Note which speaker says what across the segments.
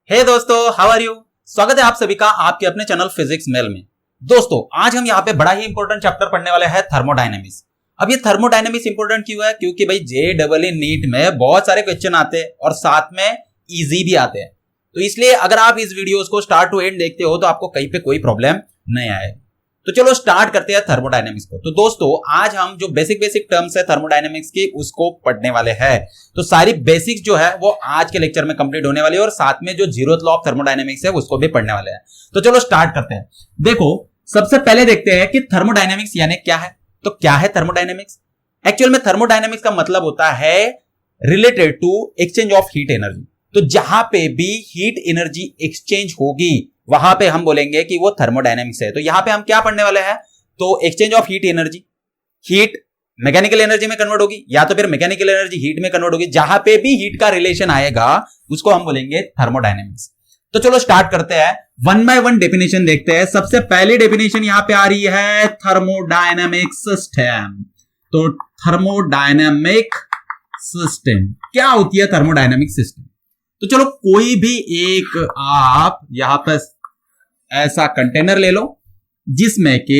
Speaker 1: हे दोस्तों, how are you. स्वागत है आप सभी का आपके अपने चैनल फिजिक्स मेल में। दोस्तों, आज हम यहाँ पे बड़ा ही इंपॉर्टेंट चैप्टर पढ़ने वाले हैं, थर्मोडायनेमिक्स। अब ये थर्मोडायनेमिक्स इंपॉर्टेंट क्यों है? क्योंकि भाई JEE नीट में बहुत सारे क्वेश्चन आते हैं और साथ में इजी भी आते हैं। तो इसलिए अगर आप इस वीडियोस को स्टार्ट टू एंड देखते हो तो आपको कहीं पे कोई प्रॉब्लम नहीं आए। तो चलो स्टार्ट करते हैं थर्मोडायनेमिक्स को। तो दोस्तों, आज हम जो बेसिक टर्म्स है थर्मोडायनेमिक्स की उसको पढ़ने वाले हैं। तो सारी बेसिक्स जो है वो आज के लेक्चर में कंप्लीट होने वाली है और साथ में जो जीरोथ लॉ ऑफ थर्मोडायनेमिक्स है उसको भी पढ़ने वाले हैं। तो चलो स्टार्ट करते हैं। देखो, सबसे पहले देखते हैं कि थर्मोडायनेमिक्स यानी क्या है। तो क्या है थर्मोडायनेमिक्स? एक्चुअल में थर्मोडायनेमिक्स का मतलब होता है related to exchange of heat energy. तो जहां पे भी हीट एनर्जी एक्सचेंज होगी वहां पे हम बोलेंगे कि वो थर्मोडायनेमिक्स है। तो यहां पे हम क्या पढ़ने वाले हैं? तो exchange of heat energy, heat mechanical energy में कन्वर्ट होगी या तो फिर मैकेनिकल एनर्जी हीट में कन्वर्ट होगी। जहां पे भी हीट का रिलेशन आएगा उसको हम बोलेंगे थर्मोडायनेमिक्स। तो चलो स्टार्ट करते हैं, वन बाय वन डेफिनेशन देखते हैं। सबसे पहली डेफिनेशन यहां पे आ रही है थर्मोडायनेमिक सिस्टम। तो थर्मोडायनेमिक सिस्टम क्या होती है? Thermodynamic system. तो चलो कोई भी एक आप यहां पर ऐसा कंटेनर ले लो जिसमें के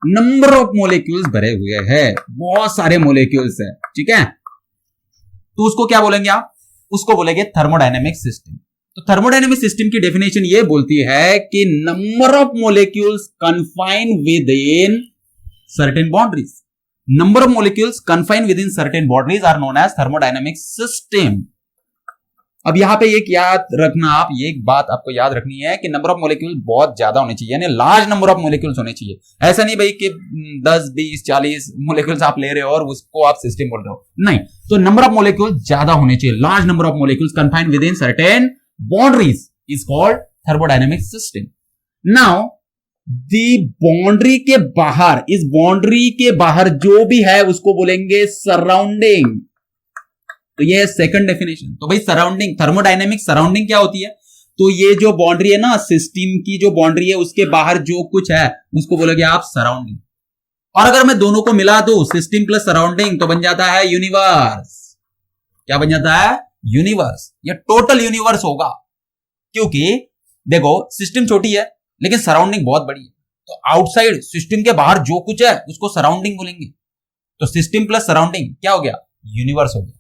Speaker 1: नंबर ऑफ मोलिक्यूल्स भरे हुए हैं, बहुत सारे मोलिक्यूल्स है, ठीक है। तो उसको क्या बोलेंगे आप? उसको बोलेंगे थर्मोडायनेमिक सिस्टम। तो थर्मोडायनेमिक सिस्टम की डेफिनेशन ये बोलती है कि number of molecules confine within certain boundaries. Number of molecules confine within certain boundaries are known as thermodynamic system. अब यहां पे एक याद रखना, आप ये एक बात आपको याद रखनी है कि नंबर ऑफ मॉलिक्यूल बहुत ज्यादा होने चाहिए, यानी लार्ज नंबर ऑफ मॉलिक्यूल्स होने चाहिए। ऐसा नहीं भाई कि 10 20 40 मॉलिक्यूल्स आप ले रहे हो और उसको आप सिस्टम बोल रहे हो, नहीं। तो नंबर ऑफ मॉलिक्यूल ज्यादा होने चाहिए, large number of molecules confined with in certain boundaries is called thermodynamic system. Now the boundary के बाहर, इस बाउंड्री के बाहर जो भी है उसको बोलेंगे सराउंडिंग। तो ये है सेकंड डेफिनेशन। तो भाई सराउंडिंग, थर्मोडायनेमिक सराउंडिंग क्या होती है? तो ये जो बाउंड्री है ना, सिस्टम की जो बाउंड्री है उसके बाहर जो कुछ है उसको बोलोगे आप सराउंडिंग। और अगर मैं दोनों को मिला दूं, सिस्टम प्लस सराउंडिंग, तो बन जाता है यूनिवर्स। क्या बन जाता है? यूनिवर्स। ये टोटल यूनिवर्स होगा, क्योंकि देखो सिस्टम छोटी है लेकिन सराउंडिंग बहुत बड़ी है। तो आउटसाइड सिस्टम के बाहर जो कुछ है उसको सराउंडिंग बोलेंगे। तो सिस्टम प्लस सराउंडिंग क्या हो गया? यूनिवर्स हो गया।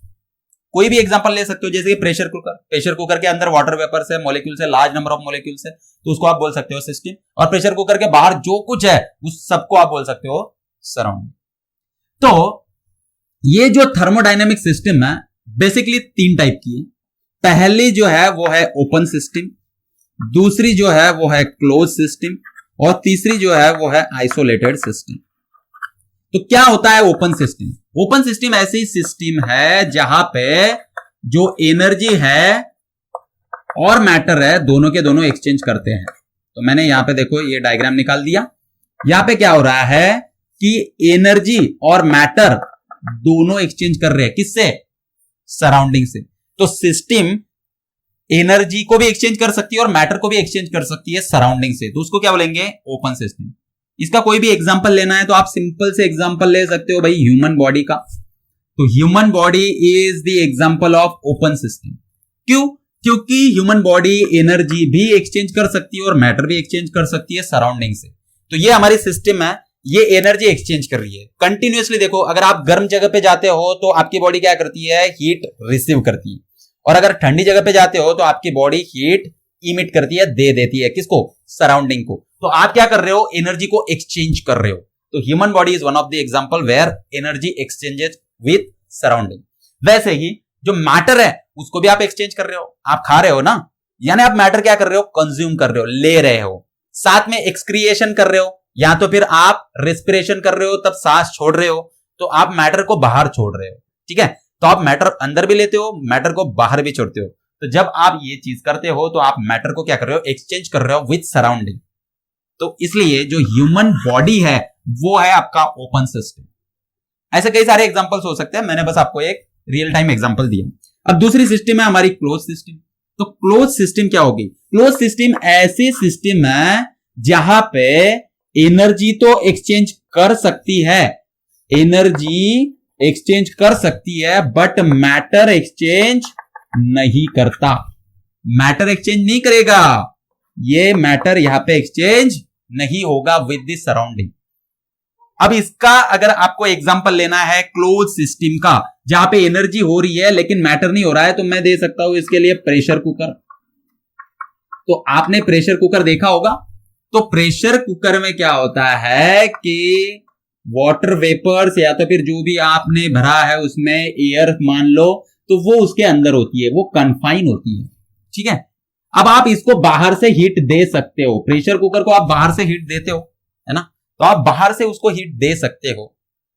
Speaker 1: कोई भी एग्जांपल ले सकते हो, जैसे कि प्रेशर कुकर। प्रेशर कुकर के अंदर वाटर वेपर से मॉलिक्यूल्स है, लार्ज नंबर ऑफ मॉलिक्यूल्स है, तो उसको आप बोल सकते हो सिस्टम। और प्रेशर कुकर के बाहर जो कुछ है उस सबको आप बोल सकते हो सराउंडिंग। तो ये जो थर्मोडायनेमिक सिस्टम है बेसिकली 3 टाइप की है। पहली जो है वो है ओपन सिस्टम, दूसरी जो है वो है क्लोज सिस्टम, और तीसरी जो है वो है आइसोलेटेड सिस्टम। तो क्या होता है ओपन सिस्टम? ओपन सिस्टम ऐसी सिस्टम है जहां पे जो एनर्जी है और मैटर है दोनों के दोनों एक्सचेंज करते हैं। तो मैंने यहां पे देखो ये डायग्राम निकाल दिया। यहां पे क्या हो रहा है कि एनर्जी और मैटर दोनों एक्सचेंज कर रहे हैं। किससे? सराउंडिंग से। तो सिस्टम एनर्जी को भी एक्सचेंज कर सकती है और मैटर को भी एक्सचेंज कर सकती है सराउंडिंग से। तो उसको क्या बोलेंगे? Open system. इसका कोई भी एग्जांपल लेना है तो आप सिंपल से एग्जांपल ले सकते हो भाई ह्यूमन बॉडी का। तो human body is the example of open system. क्यों? क्योंकि ह्यूमन बॉडी एनर्जी भी एक्सचेंज कर सकती है और मैटर भी एक्सचेंज कर सकती है सराउंडिंग से। तो ये हमारी सिस्टम है, ये एनर्जी एक्सचेंज कर रही है कंटिन्यूअसली। देखो, अगर आप गर्म जगह पे जाते हो तो आपकी बॉडी क्या करती है? हीट रिसीव करती है। और अगर ठंडी जगह पे जाते हो तो आपकी बॉडी हीट इमिट करती है, दे देती है। किसको? सराउंडिंग को। तो आप क्या कर रहे हो? एनर्जी को एक्सचेंज कर रहे हो। तो human body is one of the example where energy exchanges with surrounding. वैसे ही जो मैटर है उसको भी आप एक्सचेंज कर रहे हो। आप खा रहे हो ना, यानी आप मैटर क्या कर रहे हो? कंज्यूम कर रहे हो, ले रहे हो। साथ में एक्सक्रिएशन कर रहे हो, या तो फिर आप रेस्पिरेशन कर रहे हो, तब सांस छोड़ रहे हो, तो आप मैटर को बाहर छोड़ रहे हो। ठीक है, तो आप मैटर अंदर भी लेते हो, मैटर को बाहर भी छोड़ते हो। तो जब आप ये चीज करते हो तो आप मैटर को क्या कर रहे हो? एक्सचेंज कर रहे हो विद सराउंडिंग। तो इसलिए जो ह्यूमन बॉडी है वो है आपका ओपन सिस्टम। ऐसे कई सारे एग्जांपल्स हो सकते हैं, मैंने बस आपको एक रियल टाइम एग्जांपल दिया। अब दूसरी सिस्टम है हमारी क्लोज सिस्टम। तो क्लोज सिस्टम क्या होगी? क्लोज सिस्टम ऐसी सिस्टम है जहां पे एनर्जी तो एक्सचेंज कर सकती है, एनर्जी एक्सचेंज कर सकती है बट मैटर एक्सचेंज नहीं करता। मैटर एक्सचेंज नहीं करेगा, ये मैटर यहां पे एक्सचेंज नहीं होगा विद द सराउंडिंग। अब इसका अगर आपको एग्जांपल लेना है क्लोज सिस्टम का, जहां पे एनर्जी हो रही है लेकिन मैटर नहीं हो रहा है, तो मैं दे सकता हूं इसके लिए प्रेशर कुकर। तो आपने प्रेशर कुकर देखा होगा, तो प्रेशर कुकर में क्या होता है कि वाटर वेपर्स या तो फिर जो भी आपने भरा है उसमें एयर मान लो, तो वो उसके अंदर होती है, वो कन्फाइन होती है, ठीक है। अब आप इसको बाहर से हीट दे सकते हो, प्रेशर कुकर को आप बाहर से हीट देते हो, है ना, तो आप बाहर से उसको हीट दे सकते हो।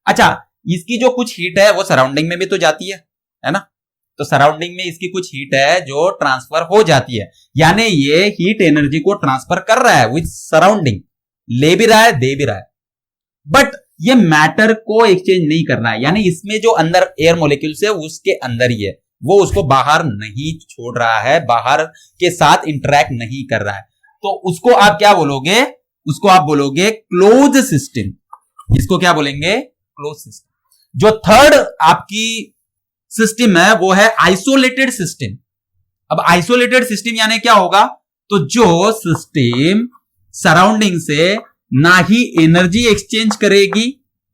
Speaker 1: अच्छा, इसकी जो कुछ हीट है वो सराउंडिंग में भी तो जाती है ना, तो सराउंडिंग में इसकी कुछ हीट है जो ट्रांसफर हो जाती है, यानी ये हीट एनर्जी को ट्रांसफर कर रहा है विद सराउंडिंग, ले भी रहा है दे भी रहा है, बट ये मैटर को एक्सचेंज नहीं कर रहा है, यानी इसमें जो अंदर एयर मोलिक्यूल्स है उसके अंदर ही है, वो उसको बाहर नहीं छोड़ रहा है, बाहर के साथ इंटरैक्ट नहीं कर रहा है, तो उसको आप क्या बोलोगे, उसको आप बोलोगे क्लोज सिस्टम। इसको क्या बोलेंगे, क्लोज सिस्टम। जो थर्ड आपकी सिस्टम है वो है आइसोलेटेड सिस्टम। अब आइसोलेटेड सिस्टम यानी क्या होगा, तो जो सिस्टम सराउंडिंग से ना ही एनर्जी एक्सचेंज करेगी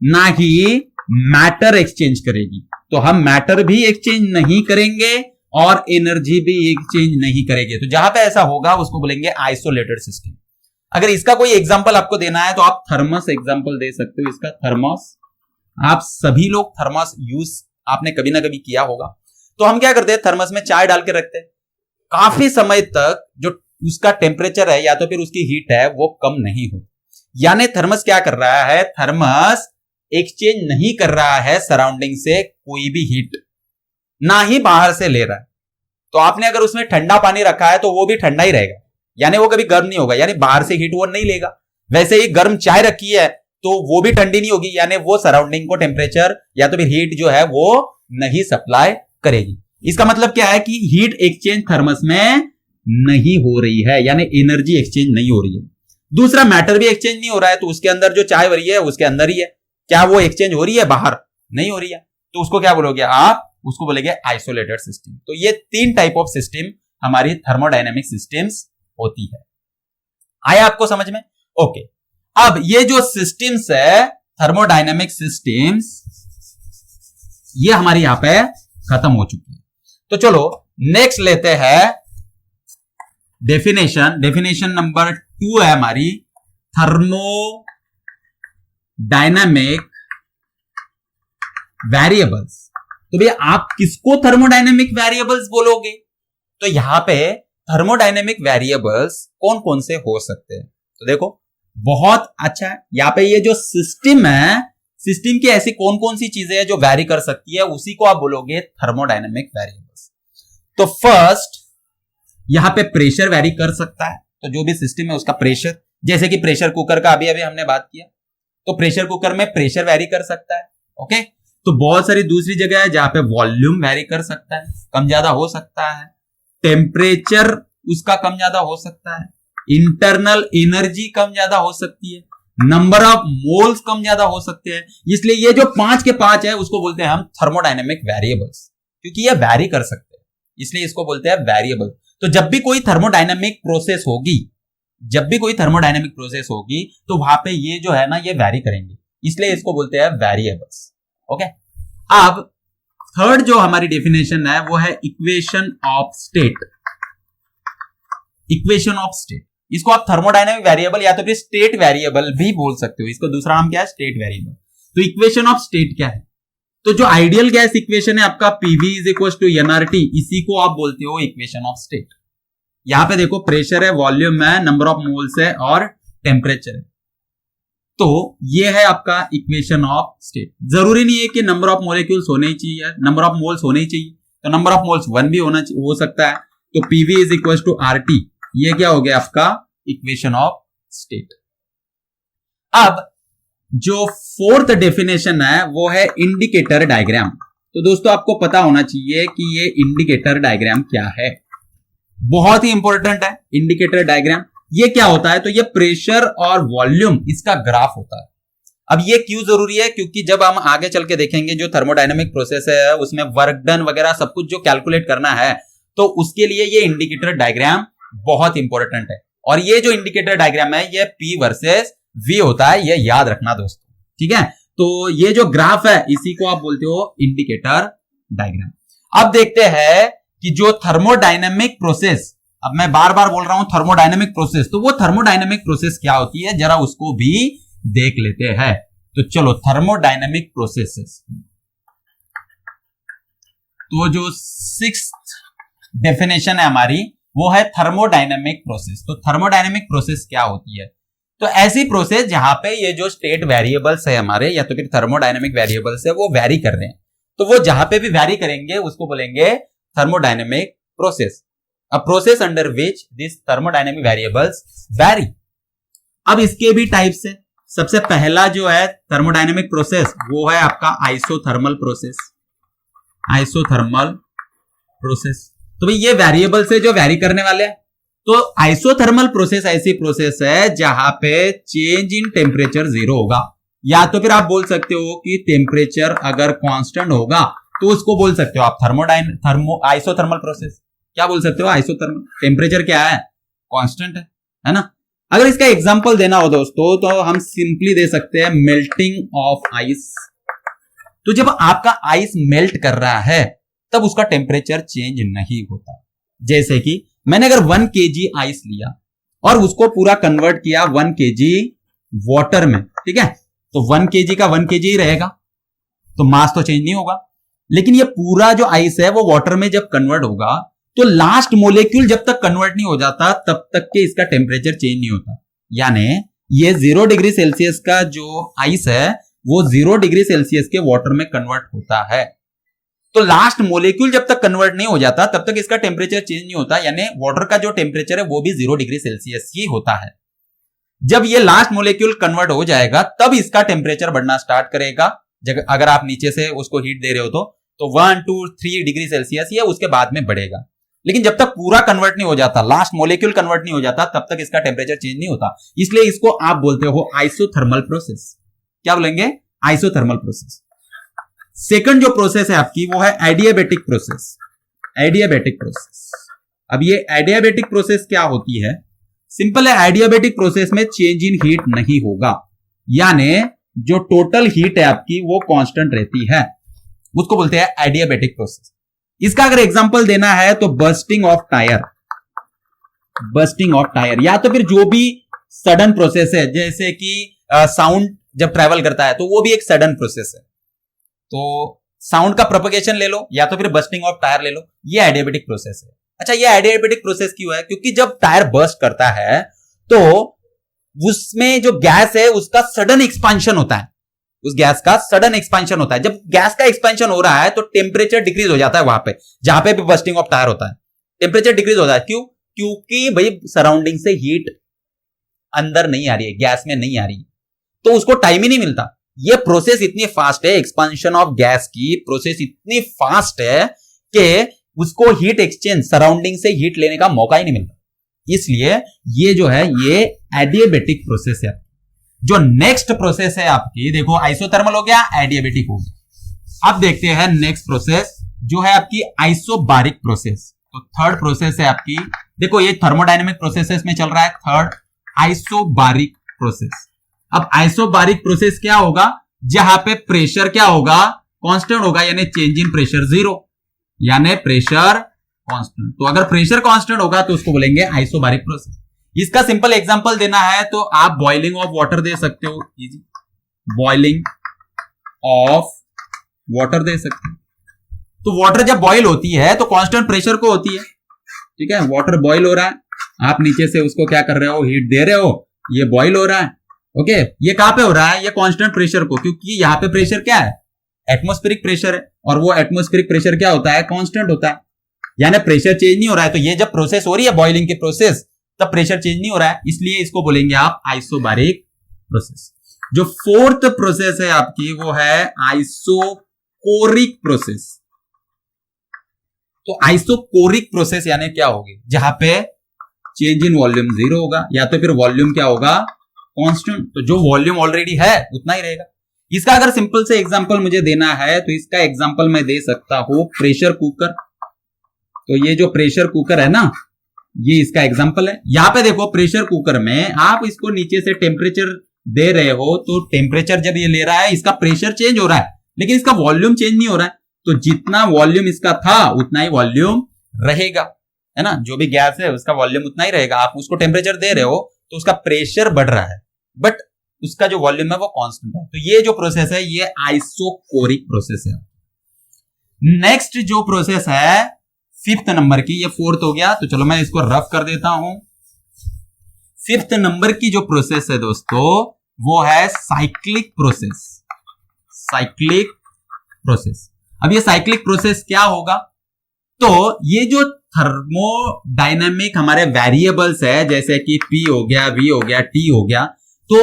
Speaker 1: ना ही मैटर एक्सचेंज करेगी, तो हम मैटर भी एक्सचेंज नहीं करेंगे और एनर्जी भी एक्सचेंज नहीं करेंगे, तो जहां पे ऐसा होगा उसको बोलेंगे आइसोलेटेड सिस्टम। अगर इसका कोई एग्जांपल आपको देना है तो आप थर्मस एग्जांपल दे सकते हो। इसका थर्मस, आप सभी लोग थर्मस यूज आपने कभी ना कभी किया होगा। तो हम क्या करते हैं, थर्मस में चाय डाल के रखते हैं, काफी समय तक जो उसका टेम्परेचर है या तो फिर उसकी हीट है वो कम नहीं होती, यानी थर्मस क्या कर रहा है, थर्मस एक्सचेंज नहीं कर रहा है सराउंडिंग से कोई भी हीट, ना ही बाहर से ले रहा है। तो आपने अगर उसमें ठंडा पानी रखा है तो वो भी ठंडा ही रहेगा, यानी वो कभी गर्म नहीं होगा, यानी बाहर से हीट वो नहीं लेगा। वैसे ही गर्म चाय रखी है तो वो भी ठंडी नहीं होगी, यानी वो सराउंडिंग को टेम्परेचर या तो फिर हीट जो है वो नहीं सप्लाई करेगी। इसका मतलब क्या है कि हीट एक्सचेंज थर्मस में नहीं हो रही है, यानी एनर्जी एक्सचेंज नहीं हो रही है। दूसरा, मैटर भी एक्सचेंज नहीं हो रहा है, तो उसके अंदर जो चाय भरी है उसके अंदर ही है, क्या वो एक्सचेंज हो रही है, बाहर नहीं हो रही है, तो उसको क्या बोलोगे आप, उसको बोलेंगे आइसोलेटेड सिस्टम। तो ये तीन टाइप ऑफ सिस्टम हमारी थर्मोडायनेमिक सिस्टम्स होती है। आया आपको समझ में? ओके, अब ये जो सिस्टम्स है थर्मोडायनेमिक सिस्टम्स, ये हमारी यहां पे खत्म हो चुकी है। तो चलो नेक्स्ट लेते हैं डेफिनेशन। डेफिनेशन नंबर 2 है हमारी थर्मोडायनेमिक वेरिएबल्स। तो भैया आप किसको थर्मोडायनेमिक वेरिएबल्स बोलोगे? तो यहां पे थर्मोडायनेमिक वेरिएबल्स कौन कौन से हो सकते हैं? तो देखो बहुत अच्छा है, यहां पे ये जो सिस्टम है, सिस्टम की ऐसी कौन कौन सी चीजें हैं जो वैरी कर सकती है, उसी को आप बोलोगे थर्मोडायनेमिक वेरिएबल्स। तो फर्स्ट, यहां पे प्रेशर वैरी कर सकता है, तो जो भी सिस्टम है उसका प्रेशर, जैसे कि प्रेशर कुकर का अभी अभी हमने बात किया, तो प्रेशर कुकर में प्रेशर वैरी कर सकता है। ओके, तो बहुत सारी दूसरी जगह है जहां पे वॉल्यूम वैरी कर सकता है, कम ज्यादा हो सकता है, टेम्परेचर उसका कम ज्यादा हो सकता है, इंटरनल एनर्जी कम ज्यादा हो सकती है, नंबर ऑफ मोल्स कम ज्यादा हो सकते हैं। इसलिए ये जो 5 के 5 है उसको बोलते हैं हम थर्मोडायनेमिक वेरिएबल्स, क्योंकि ये वैरी कर सकते हैं, इसलिए इसको बोलते हैं वेरिएबल। तो जब भी कोई थर्मोडायनेमिक प्रोसेस होगी, जब भी कोई थर्मोडायनेमिक प्रोसेस होगी तो वहां पे ये जो है ना ये वैरी करेंगे, इसलिए इसको बोलते हैं वेरिएबल्स। ओके, अब थर्ड जो हमारी डेफिनेशन है वो है equation of state. Equation of state, इसको आप थर्मोडायनेमिक वेरिएबल या तो फिर स्टेट वेरिएबल भी बोल सकते हो, इसको दूसरा नाम क्या है, स्टेट वेरिएबल। तो इक्वेशन ऑफ स्टेट क्या है? तो जो आइडियल गैस इक्वेशन है आपका PV is equal to nRT, इसी को आप बोलते हो इक्वेशन ऑफ स्टेट। यहां पे देखो प्रेशर है, वॉल्यूम है, नंबर ऑफ मोल्स है और टेम्परेचर है, तो ये है आपका इक्वेशन ऑफ स्टेट। जरूरी नहीं है कि नंबर ऑफ मोलिक्यूल्स होने ही चाहिए, नंबर ऑफ मोल्स होने ही चाहिए, तो नंबर ऑफ मोल्स 1 भी हो सकता है। तो PV is equal to RT, ये क्या हो गया आपका इक्वेशन ऑफ स्टेट। अब जो फोर्थ डेफिनेशन है वो है इंडिकेटर डायग्राम। तो दोस्तों आपको पता होना चाहिए कि ये इंडिकेटर डायग्राम क्या है, बहुत ही इंपॉर्टेंट है इंडिकेटर डायग्राम। ये क्या होता है? तो ये प्रेशर और वॉल्यूम इसका ग्राफ होता है। अब ये क्यों जरूरी है? क्योंकि जब हम आगे चल के देखेंगे जो थर्मोडायनेमिक प्रोसेस है उसमें वर्क डन वगैरह सब कुछ जो कैलकुलेट करना है, तो उसके लिए ये इंडिकेटर डायग्राम बहुत इंपॉर्टेंट है। और ये जो इंडिकेटर डायग्राम है ये P वर्सेस V होता है, ये याद रखना दोस्तों, ठीक है। तो ये जो ग्राफ है इसी को आप बोलते हो इंडिकेटर डायग्राम। अब देखते हैं कि जो थर्मोडायनेमिक प्रोसेस, अब मैं बार बार बोल रहा हूं थर्मोडायनेमिक प्रोसेस, तो वो थर्मोडायनेमिक प्रोसेस क्या होती है जरा उसको भी देख लेते हैं। तो चलो थर्मोडायनेमिक प्रोसेसेस, तो जो 6th डेफिनेशन है हमारी वो है थर्मोडायनेमिक प्रोसेस। तो थर्मोडायनेमिक प्रोसेस क्या होती है? तो ऐसी प्रोसेस जहां पे ये जो स्टेट वेरिएबल्स है हमारे या तो फिर थर्मोडायनेमिक वेरिएबल्स है वो वेरी कर रहे हैं, तो वो जहां पे भी वेरी करेंगे उसको बोलेंगे thermodynamic process. A process under which this thermodynamic variables very. अब इसके भी टाइप्स है। सबसे पहला जो है थर्मोडायनेमिक प्रोसेस वो है आपका आइसोथर्मल प्रोसेस। आइसोथर्मल प्रोसेस, तो भाई ये वेरिएबल से जो वेरी करने वाले हैं। तो आइसोथर्मल प्रोसेस ऐसी प्रोसेस है जहां पे चेंज इन टेम्परेचर 0 होगा, या तो फिर आप बोल सकते हो कि टेम्परेचर अगर कांस्टेंट होगा तो उसको बोल सकते हो आप आइसोथर्मल प्रोसेस। क्या बोल सकते हो? आइसोथर्मल। टेम्परेचर क्या है? कांस्टेंट है ना। अगर इसका एग्जांपल देना हो दोस्तों तो हम सिंपली दे सकते हैं मेल्टिंग ऑफ आइस। तो जब आपका आइस मेल्ट कर रहा है तब उसका टेम्परेचर चेंज नहीं होता। जैसे कि मैंने अगर 1 kg आइस लिया और उसको पूरा कन्वर्ट किया 1 kg वाटर में, ठीक है, तो 1 kg का 1 kg ही रहेगा, तो मास तो चेंज नहीं होगा। लेकिन ये पूरा जो आइस है वो वाटर में जब कन्वर्ट होगा तो लास्ट मोलेक्यूल जब तक कन्वर्ट नहीं हो जाता तब तक के इसका टेम्परेचर चेंज नहीं होता। यानी ये 0 डिग्री सेल्सियस का जो आइस है वो 0 डिग्री सेल्सियस के वाटर में कन्वर्ट होता है। तो लास्ट मोलेक्यूल जब तक कन्वर्ट नहीं हो जाता तब तक इसका टेम्परेचर चेंज नहीं होता, यानी वाटर का जो टेम्परेचर है वो भी 0 डिग्री सेल्सियस ही होता है। जब ये लास्ट मोलेक्यूल कन्वर्ट हो जाएगा तब इसका टेम्परेचर बढ़ना स्टार्ट करेगा। अगर आप नीचे से उसको हीट दे रहे हो तो 1, 2, 3 डिग्री सेल्सियस या उसके बाद में बढ़ेगा। लेकिन जब तक पूरा कन्वर्ट नहीं हो जाता, लास्ट मोलेक्यूल कन्वर्ट नहीं हो जाता, तब तक इसका टेम्परेचर चेंज नहीं होता। इसलिए इसको आप बोलते हो आइसोथर्मल प्रोसेस। क्या बोलेंगे? Isothermal process. सेकंड जो प्रोसेस है आपकी वो है एडियाबेटिक प्रोसेस। Adiabatic process. अब ये एडियाबेटिक प्रोसेस क्या होती है? सिंपल है, एडियाबेटिक प्रोसेस में चेंज इन हीट नहीं होगा, यानी जो टोटल हीट है आपकी वो कांस्टेंट रहती है, उसको बोलते हैं एडियाबेटिक प्रोसेस। इसका अगर एग्जांपल देना है तो bursting of tyre, bursting of tyre, या तो फिर जो भी सडन प्रोसेस है, जैसे कि साउंड जब ट्रेवल करता है तो वो भी एक सडन प्रोसेस है। तो साउंड का प्रोपगेशन ले लो या तो फिर बर्स्टिंग ऑफ टायर ले लो, ये एडियाबेटिक प्रोसेस है। अच्छा, ये एडियाबेटिक प्रोसेस क्यों है? क्योंकि जब टायर बर्स्ट करता है तो उसमें जो गैस है उसका सडन एक्सपेंशन होता है, उस गैस का सडन एक्सपेंशन होता है। जब गैस का एक्सपेंशन हो रहा है तो टेम्परेचर डिक्रीज हो जाता है, वहां पे जहां पे भी बर्स्टिंग ऑफ टायर होता है टेम्परेचर डिक्रीज होता है। क्यों? क्योंकि भाई सराउंडिंग से हीट अंदर नहीं आ रही है, गैस में नहीं आ रही, तो उसको टाइम ही नहीं मिलता। ये प्रोसेस इतनी फास्ट है, एक्सपेंशन ऑफ गैस की प्रोसेस इतनी फास्ट है कि उसको हीट एक्सचेंज, सराउंडिंग से हीट लेने का मौका ही नहीं मिलता। इसलिए ये जो है ये एडियाबेटिक प्रोसेस है। जो नेक्स्ट प्रोसेस है आपकी, देखो आइसोथर्मल हो गया, एडियाबेटिक हो गया। अब देखते हैं नेक्स्ट प्रोसेस जो है आपकी आइसोबारिक प्रोसेस। तो थर्ड प्रोसेस है आपकी, देखो ये थर्मोडायनेमिक प्रोसेसेस में चल रहा है, थर्ड आइसोबारिक प्रोसेस। अब आइसोबारिक प्रोसेस क्या होगा? जहां पे प्रेशर क्या होगा? कांस्टेंट होगा, यानी चेंज इन प्रेशर 0, यानी प्रेशर कांस्टेंट। तो अगर प्रेशर कांस्टेंट होगा तो उसको बोलेंगे आइसोबारिक प्रोसेस। इसका सिंपल एग्जांपल देना है तो आप बॉइलिंग ऑफ वाटर दे सकते हो, इजी, बॉइलिंग ऑफ वाटर दे सकते हो। तो वाटर जब बॉइल होती है तो कांस्टेंट प्रेशर को होती है, ठीक है। वाटर बॉइल हो रहा है, आप नीचे से उसको क्या कर रहे हो? हीट दे रहे हो, ये बॉइल हो रहा है, ओके। ये कहां पे हो रहा है? ये कांस्टेंट प्रेशर को, क्योंकि यहां पे प्रेशर क्या है? एटमॉस्फेरिक प्रेशर है, और वो एटमॉस्फेरिक प्रेशर क्या होता है? कांस्टेंट होता है, यानी प्रेशर चेंज नहीं हो रहा है। तो ये जब प्रोसेस हो रही है बॉइलिंग की प्रोसेस, तब प्रेशर चेंज नहीं हो रहा है, इसलिए इसको बोलेंगे आप आइसोबारिक प्रोसेस। जो फोर्थ प्रोसेस है आपकी वो है आइसोकोरिक प्रोसेस। तो आइसोकोरिक प्रोसेस यानी क्या होगी? जहां पे चेंज इन वॉल्यूम 0 होगा, या तो फिर वॉल्यूम क्या होगा? कांस्टेंट। तो जो वॉल्यूम ऑलरेडी है उतना ही रहेगा। इसका अगर सिंपल से एग्जांपल मुझे देना है तो इसका एग्जांपल मैं दे सकता हूं प्रेशर कुकर। तो ये जो प्रेशर कुकर है ना, ये इसका एग्जांपल है। यहां पे देखो प्रेशर कुकर में आप इसको नीचे से टेम्परेचर दे रहे हो, तो टेम्परेचर जब ये ले रहा है इसका प्रेशर चेंज हो रहा है, लेकिन इसका वॉल्यूम चेंज नहीं हो रहा है। तो जितना वॉल्यूम इसका था उतना ही वॉल्यूम रहेगा, है ना। जो भी गैस है उसका वॉल्यूम उतना ही रहेगा। आप उसको टेम्परेचर दे रहे हो तो उसका प्रेशर बढ़ रहा है, बट उसका जो वॉल्यूम है वो कांस्टेंट है। तो ये जो प्रोसेस है ये आइसोकोरिक प्रोसेस है। नेक्स्ट जो प्रोसेस है फिफ्थ नंबर की, ये फोर्थ हो गया, तो चलो मैं इसको रफ कर देता हूं। फिफ्थ नंबर की जो प्रोसेस है दोस्तों वो है साइक्लिक प्रोसेस। Cyclic process. अब ये साइक्लिक प्रोसेस क्या होगा, तो ये जो थर्मोडायनेमिक हमारे वेरिएबल्स है, जैसे कि P हो गया, V हो गया, T हो गया, तो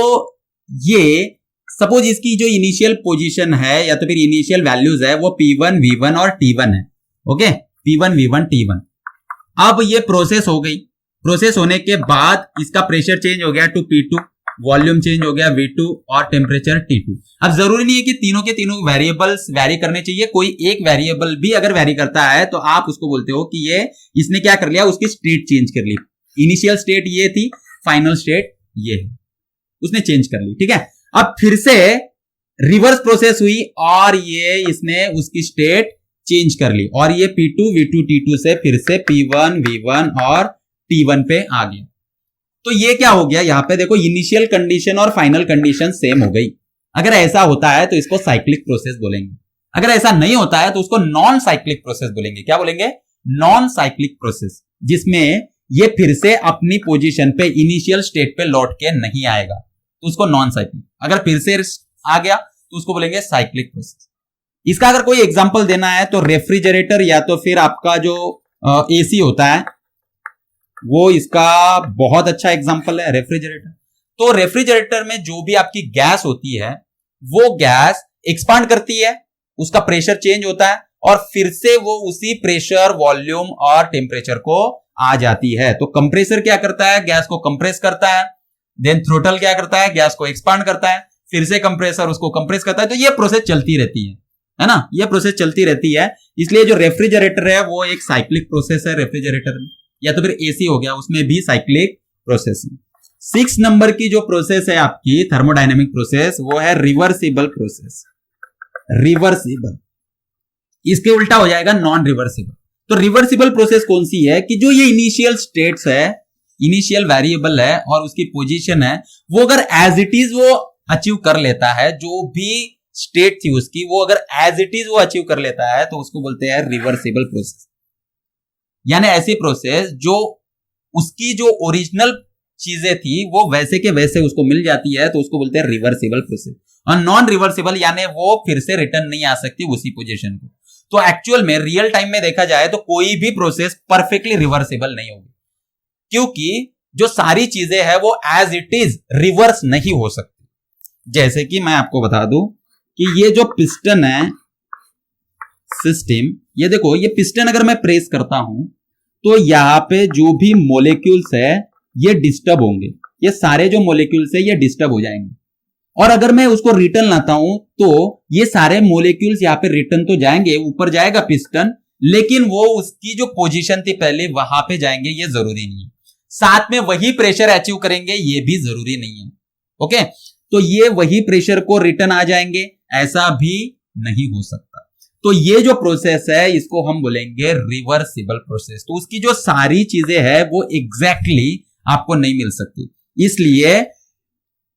Speaker 1: ये सपोज इसकी जो इनिशियल पोजीशन है या तो फिर इनिशियल वैल्यूज है वो P1, V1 और T1 है। Okay, P1, V1, T1। अब ये प्रोसेस हो गई। प्रोसेस होने के बाद इसका प्रेशर चेंज हो गया टू P2, वॉल्यूम चेंज हो गया V2 और टेम्परेचर T2। अब जरूरी नहीं है कि तीनों के तीनों वेरिएबल्स वेरी करने चाहिए, कोई एक वेरिएबल भी अगर वेरी करता है तो आप उसको बोलते हो कि ये इसने क्या कर लिया, उसकी स्टेट चेंज कर ली। इनिशियल स्टेट ये थी, फाइनल स्टेट ये है, उसने चेंज कर ली। ठीक है, अब फिर से रिवर्स प्रोसेस हुई और ये इसने उसकी स्टेट चेंज कर ली और ये P2, V2, T2 से फिर से P1, V1 और T1 पे आ गया। तो ये क्या हो गया, यहां पे देखो इनिशियल कंडीशन और फाइनल कंडीशन सेम हो गई। अगर ऐसा होता है तो इसको साइक्लिक प्रोसेस बोलेंगे, अगर ऐसा नहीं होता है तो उसको नॉन साइक्लिक प्रोसेस बोलेंगे। क्या बोलेंगे, नॉन साइक्लिक प्रोसेस, जिसमें ये फिर से अपनी पोजीशन पे इनिशियल स्टेट पे लौट के नहीं आएगा, तो उसको नॉन साइक्लिक। अगर फिर से आ गया तो उसको बोलेंगे साइक्लिक प्रोसेस। इसका अगर कोई एग्जांपल देना है तो रेफ्रिजरेटर या तो फिर आपका जो एसी होता है वो इसका बहुत अच्छा एग्जांपल है, रेफ्रिजरेटर। तो रेफ्रिजरेटर में जो भी आपकी गैस होती है वो गैस एक्सपांड करती है, उसका प्रेशर चेंज होता है और फिर से वो उसी प्रेशर, वॉल्यूम और टेम्परेचर को आ जाती है। तो कंप्रेसर क्या करता है, गैस को कंप्रेस करता है, देन थ्रोटल क्या करता है, गैस को एक्सपांड करता है, फिर से कंप्रेसर उसको कंप्रेस करता है। तो ये प्रोसेस चलती रहती है ना, ये प्रोसेस चलती रहती है। इसलिए जो रेफ्रिजरेटर है वो एक साइक्लिक प्रोसेस है रेफ्रिजरेटर में, या तो फिर एसी हो गया उसमें भी साइक्लिक प्रोसेस है। 6 नंबर की जो प्रोसेस है आपकी थर्मोडायनेमिक प्रोसेस वो है रिवर्सिबल प्रोसेस। रिवर्सिबल, इसके उल्टा हो जाएगा नॉन रिवर्सिबल। तो रिवर्सिबल प्रोसेस कौन सी है कि जो ये इनिशियल स्टेट्स है, इनिशियल वेरिएबल है और उसकी पोजीशन है, वो अगर एज इट इज वो अचीव कर लेता है, जो भी स्टेट थी उसकी वो अगर एज इट इज वो अचीव कर लेता है तो उसको बोलते हैं रिवर्सिबल प्रोसेस। यानी ऐसी प्रोसेस जो उसकी जो ओरिजिनल चीजें थी वो वैसे के वैसे उसको मिल जाती है, तो उसको बोलते हैं रिवर्सिबल प्रोसेस। और नॉन रिवर्सिबल यानी वो फिर से रिटर्न नहीं आ सकती उसी पोजीशन को। तो एक्चुअल में रियल टाइम में देखा जाए तो कोई भी प्रोसेस परफेक्टली रिवर्सिबल नहीं होगी, क्योंकि जो सारी चीजें हैं वो एज इट इज रिवर्स नहीं हो सकती। जैसे कि मैं आपको बता दूं कि ये जो पिस्टन है सिस्टम, ये देखो ये पिस्टन अगर मैं प्रेस करता हूं तो यहां पे जो भी मोलिक्यूल्स है ये डिस्टर्ब होंगे, ये सारे जो मोलिक्यूल्स है ये डिस्टर्ब हो जाएंगे। और अगर मैं उसको रिटर्न लाता हूं तो ये सारे मोलिक्यूल्स यहां पे रिटर्न तो जाएंगे, ऊपर जाएगा पिस्टन, लेकिन वो उसकी जो पोजीशन थी पहले वहां पे जाएंगे, ये जरूरी नहीं है। साथ में वही प्रेशर अचीव करेंगे, ये भी जरूरी नहीं है। ओके, तो ये वही प्रेशर को रिटर्न आ जाएंगे, ऐसा भी नहीं हो सकता। तो ये जो प्रोसेस है इसको हम बोलेंगे रिवर्सिबल प्रोसेस। तो उसकी जो सारी चीजें हैं वो एग्जैक्टली आपको नहीं मिल सकती, इसलिए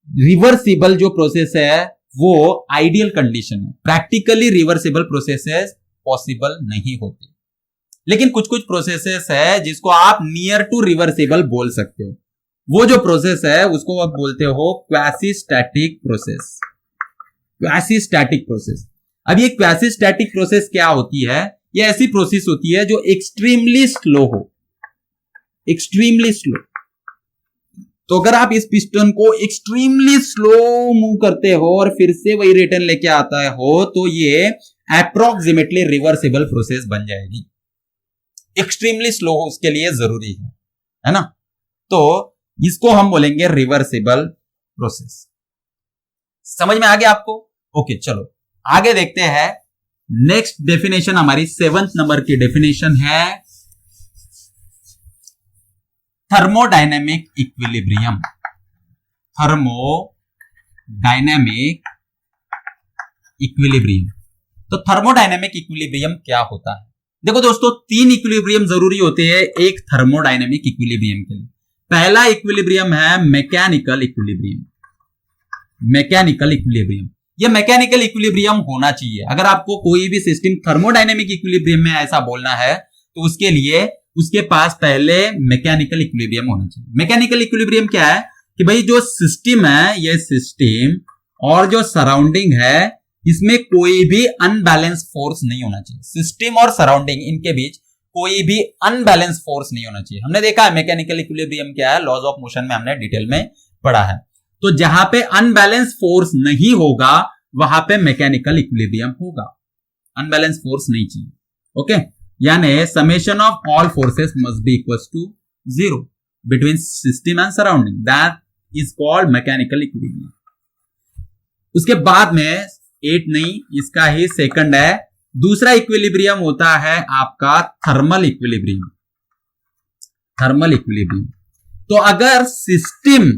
Speaker 1: रिवर्सिबल जो प्रोसेस है वो आइडियल कंडीशन है। प्रैक्टिकली रिवर्सिबल प्रोसेसेस पॉसिबल नहीं होती, लेकिन कुछ कुछ प्रोसेसेस है जिसको आप नियर टू रिवर्सिबल बोल सकते हो। वो जो प्रोसेस है उसको आप बोलते हो quasi static process. Quasi static process. अब ये क्वासी स्टैटिक प्रोसेस क्या होती है, ये ऐसी प्रोसेस होती है जो एक्सट्रीमली स्लो हो, एक्सट्रीमली स्लो। तो अगर आप इस पिस्टन को एक्सट्रीमली स्लो मूव करते हो और फिर से वही रिटर्न लेके आता है हो तो ये अप्रोक्सीमेटली रिवर्सिबल प्रोसेस बन जाएगी। एक्सट्रीमली स्लो उसके लिए जरूरी है ना। तो इसको हम बोलेंगे रिवर्सिबल प्रोसेस। समझ में आ गया आपको? ओके, चलो आगे देखते हैं। नेक्स्ट डेफिनेशन हमारी 7th नंबर की डेफिनेशन है थर्मोडायनेमिक इक्विलिब्रियम। Thermodynamic equilibrium. तो थर्मोडायनेमिक इक्विलिब्रियम क्या होता है? देखो दोस्तों, 3 इक्विलिब्रियम जरूरी होते हैं एक थर्मोडायनेमिक इक्विलिब्रियम के लिए। पहला इक्विलिब्रियम है मैकेनिकल इक्विलिब्रियम। मैकेनिकल इक्विलिब्रियम, ये मैकेनिकल इक्विलिब्रियम होना चाहिए। अगर आपको कोई भी सिस्टम थर्मोडायनेमिक इक्विलिब्रियम में ऐसा बोलना है तो उसके लिए उसके पास पहले मैकेनिकल इक्विलिब्रियम होना चाहिए। मैकेनिकल इक्विलिब्रियम क्या है कि भाई जो सिस्टम है, ये सिस्टम और जो सराउंडिंग है, इसमें कोई भी अनबैलेंस फोर्स नहीं होना चाहिए। सिस्टम और सराउंडिंग इनके बीच कोई भी अनबैलेंस फोर्स नहीं होना चाहिए। हमने देखा है मैकेनिकल इक्विलिब्रियम क्या है, लॉज ऑफ मोशन में हमने डिटेल में पढ़ा है। तो जहां पे अनबैलेंस फोर्स नहीं होगा वहां पे मैकेनिकल इक्विलिब्रियम होगा। अनबैलेंस फोर्स नहीं चाहिए। ओके, यानी summation of all forces must be equal to 0 between system and surrounding, that is called mechanical equilibrium. उसके बाद में 8 नहीं, इसका ही सेकंड है। दूसरा इक्विलिब्रियम होता है आपका थर्मल इक्विलिब्रियम। थर्मल इक्विलिब्रियम, तो अगर सिस्टम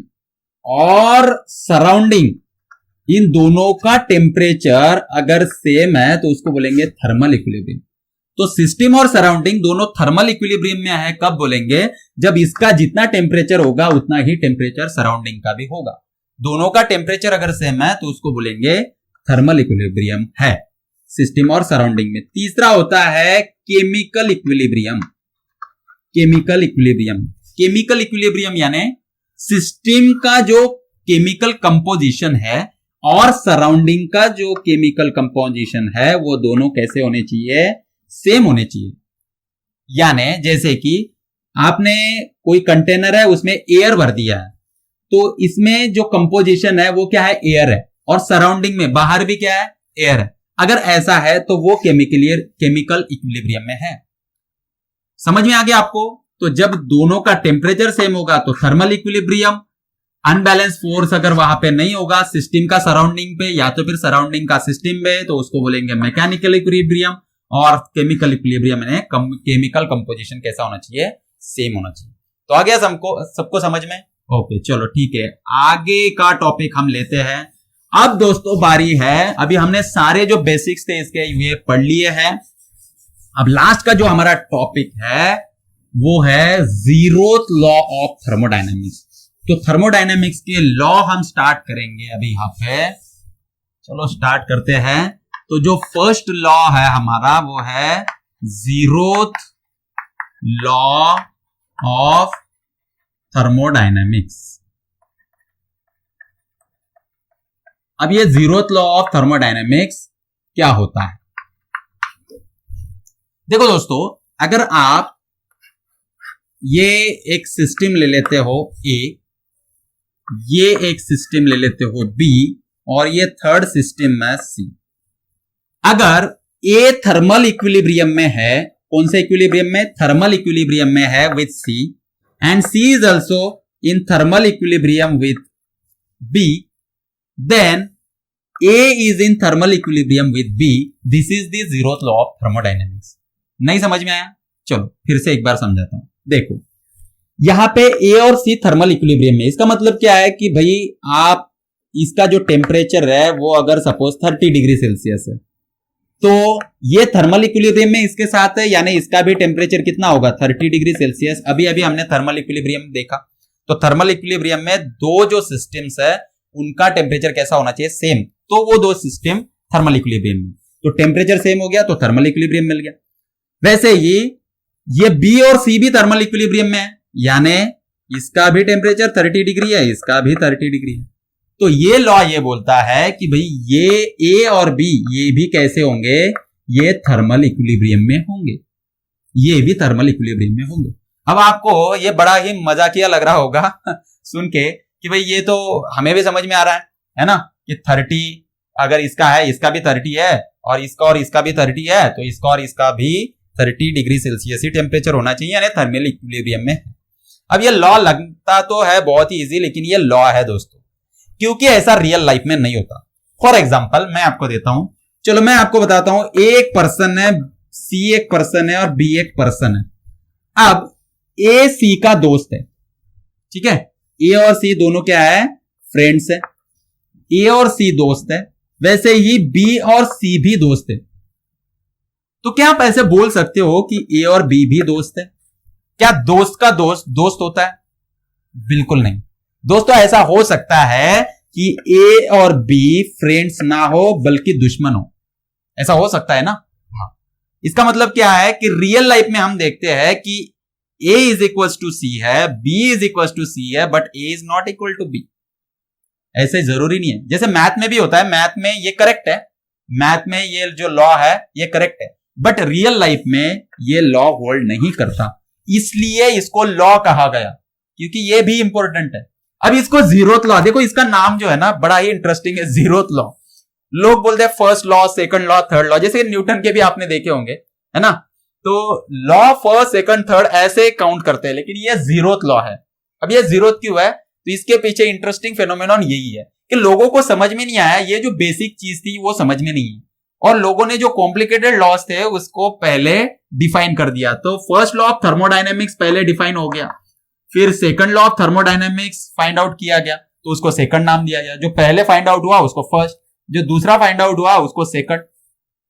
Speaker 1: और सराउंडिंग इन दोनों का टेम्परेचर अगर सेम है तो उसको बोलेंगे थर्मल इक्विलिब्रियम। तो सिस्टम और सराउंडिंग दोनों थर्मल इक्विलिब्रियम में है, कब बोलेंगे? जब इसका जितना टेम्परेचर होगा उतना ही टेम्परेचर सराउंडिंग का भी होगा। दोनों का टेम्परेचर अगर सेम है तो उसको बोलेंगे थर्मल इक्विलिब्रियम है सिस्टम और सराउंडिंग में। तीसरा होता है chemical equilibrium. Chemical equilibrium, chemical equilibrium यानी सिस्टम का जो केमिकल कंपोजिशन है और सराउंडिंग का जो केमिकल कंपोजिशन है वो दोनों कैसे होने चाहिए? सेम होने चाहिए। यानी जैसे कि आपने कोई कंटेनर है उसमें एयर भर दिया है, तो इसमें जो कंपोजिशन है वो क्या है? एयर है, और सराउंडिंग में बाहर भी क्या है? एयर है। अगर ऐसा है तो वो केमिकल इक्विलिब्रियम में है। समझ में आ गया आपको? तो जब दोनों का टेम्परेचर सेम होगा तो थर्मल इक्विलिब्रियम। अनबैलेंस फोर्स अगर वहां पे नहीं होगा सिस्टम का सराउंडिंग पे या तो फिर सराउंडिंग का सिस्टम पे, तो उसको बोलेंगे मैकेनिकल इक्विलिब्रियम। और केमिकल इक्विलिब्रियम में केमिकल कंपोजिशन कैसा होना चाहिए? सेम होना चाहिए। तो आ गया सबको समझ में? ओके, चलो ठीक है, आगे का टॉपिक हम लेते हैं। अब दोस्तों बारी है, अभी हमने सारे जो बेसिक्स थे इसके ये पढ़ लिए हैं। अब लास्ट का जो हमारा टॉपिक है वो है जीरोथ लॉ ऑफ थर्मोडायनेमिक्स। तो थर्मोडायनेमिक्स के लॉ हम स्टार्ट करेंगे अभी यहां पे। चलो स्टार्ट करते हैं। तो जो फर्स्ट लॉ है हमारा वो है जीरोथ लॉ ऑफ थर्मोडायनेमिक्स। अब ये जीरोथ लॉ ऑफ थर्मोडायनेमिक्स क्या होता है? देखो दोस्तों, अगर आप ये एक सिस्टम ले लेते हो ए, ये एक सिस्टम ले लेते हो बी, और ये थर्ड सिस्टम है सी। अगर ए थर्मल इक्विलिब्रियम में है, कौन से इक्विलिब्रियम में? थर्मल इक्विलिब्रियम में है with C, and C is also in thermal equilibrium with B, then A is in thermal equilibrium with B. This is the zeroth law of thermodynamics. नहीं समझ में आया? चलो फिर से एक बार समझाता हूं। देखो यहां पे A और C थर्मल इक्विलिब्रियम में, इसका मतलब क्या है कि भाई आप इसका जो टेम्परेचर है वो अगर सपोज 30 डिग्री सेल्सियस है, तो ये थर्मल इक्विलिब्रियम में इसके साथ है, यानी इसका भी टेम्परेचर कितना होगा? 30 डिग्री सेल्सियस। अभी अभी हमने थर्मल इक्विलिब्रियम देखा, तो थर्मल इक्विलिब्रियम में दो जो सिस्टम्स है उनका टेम्परेचर कैसा होना चाहिए? सेम। तो वो दो सिस्टम थर्मल इक्विलिब्रियम में, तो टेम्परेचर सेम हो गया तो थर्मल इक्विलिब्रियम मिल गया। वैसे ही ये बी और सी भी थर्मल इक्विलिब्रियम में है, यानी इसका भी टेम्परेचर 30 डिग्री है, इसका भी 30 डिग्री है। तो ये लॉ ये बोलता है कि भाई ये ए और बी ये भी कैसे होंगे? ये थर्मल इक्विलिब्रियम में होंगे, ये भी थर्मल इक्विलिब्रियम में होंगे। अब आपको ये बड़ा ही मजाकिया लग रहा होगा सुन के कि भाई ये तो हमें भी समझ में आ रहा है ना, कि 30 अगर इसका है, इसका भी 30 है, और इसका भी 30 है, तो इसका और इसका भी 30 डिग्री सेल्सियस ही टेम्परेचर होना चाहिए, यानी थर्मल इक्विलिब्रियम में। अब ये लॉ लगता तो है बहुत ही इजी, लेकिन ये लॉ है दोस्तों, क्योंकि ऐसा रियल लाइफ में नहीं होता। फॉर एग्जाम्पल मैं आपको देता हूं, चलो मैं आपको बताता हूं, ए एक पर्सन है, सी एक पर्सन है और बी एक पर्सन है। अब ए सी का दोस्त है, ठीक है। ए और सी दोनों क्या है, फ्रेंड्स है। ए और सी दोस्त है, वैसे ही बी और सी भी दोस्त है। तो क्या आप ऐसे बोल सकते हो कि ए और बी भी दोस्त है? क्या दोस्त का दोस्त दोस्त होता है? बिल्कुल नहीं दोस्तों। ऐसा हो सकता है कि ए और बी फ्रेंड्स ना हो बल्कि दुश्मन हो, ऐसा हो सकता है ना। हाँ, इसका मतलब क्या है कि रियल लाइफ में हम देखते हैं कि A is equal to C है, B is equal to C है, but A is not equal to B. ऐसे जरूरी नहीं है। जैसे मैथ में भी होता है, मैथ में ये करेक्ट है, मैथ में ये जो लॉ है ये करेक्ट है, बट रियल लाइफ में ये लॉ होल्ड नहीं करता, इसलिए इसको लॉ कहा गया, क्योंकि ये भी इंपॉर्टेंट है। अब इसको जीरोथ लॉ, देखो इसका नाम जो है ना बड़ा ही इंटरेस्टिंग है, जीरोथ लॉ। लोग बोलते हैं first law, second law, third law, जैसे न्यूटन के भी आपने देखे होंगे, है ना। तो लॉ फर्स्ट सेकंड थर्ड ऐसे काउंट करते हैं, लेकिन ये जीरोथ लॉ है। अब ये जीरोथ क्यों है? तो इसके पीछे इंटरेस्टिंग फेनोमेनॉन यही है कि लोगों को समझ में नहीं आया, ये जो बेसिक चीज थी वो समझ में नहीं है, और लोगों ने जो कॉम्प्लिकेटेड लॉस थे उसको पहले डिफाइन कर दिया। तो फर्स्ट लॉ ऑफ थर्मोडायनेमिक्स पहले डिफाइन हो गया, फिर second law of thermodynamics find out किया गया, तो उसको सेकंड नाम दिया गया। जो पहले फाइंड आउट हुआ उसको फर्स्ट, जो दूसरा फाइंड आउट हुआ उसको सेकंड।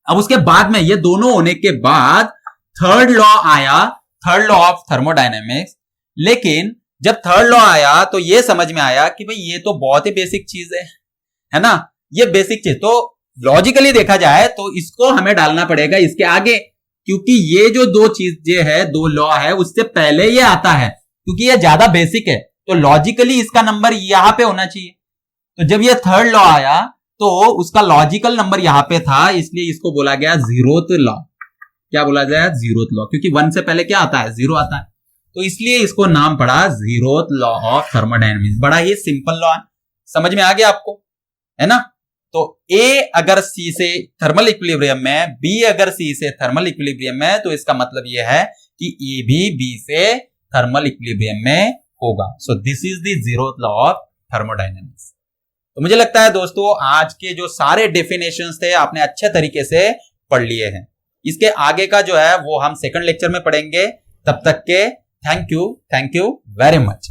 Speaker 1: अब उसके बाद में ये दोनों होने के बाद थर्ड लॉ आया, थर्ड लॉ ऑफ थर्मोडायनेमिक्स। लेकिन जब थर्ड लॉ आया तो ये समझ में आया कि भाई ये तो बहुत ही बेसिक चीज है ना, ये बेसिक चीज तो लॉजिकली देखा जाए तो इसको हमें डालना पड़ेगा इसके आगे, क्योंकि ये जो दो चीजें है, दो लॉ है, उससे पहले ये आता है, क्योंकि ये ज्यादा बेसिक है, तो लॉजिकली इसका नंबर यहां पे होना चाहिए। तो जब ये थर्ड लॉ आया तो उसका लॉजिकल नंबर यहां पे था, इसलिए इसको बोला गया जीरोथ लॉ। क्या बोला गया? जीरोथ लॉ, क्योंकि वन से पहले क्या आता है? जीरो आता है, तो इसलिए इसको नाम पड़ा जीरोथ लॉ ऑफ थर्मोडायनेमिक्स। बड़ा ही सिंपल लॉ है, समझ में आ गया आपको, है ना। तो ए अगर सी से थर्मल इक्विलिब्रियम में, बी अगर सी से थर्मल इक्विलिब्रियम में, तो इसका मतलब यह है कि ए भी बी से थर्मल इक्विलिब्रियम में होगा। So this is the zeroth law of thermodynamics. तो मुझे लगता है दोस्तों आज के जो सारे डेफिनेशंस थे आपने अच्छे तरीके से पढ़ लिए हैं। इसके आगे का जो है वो हम सेकंड लेक्चर में पढ़ेंगे। तब तक के थैंक यू वेरी मच।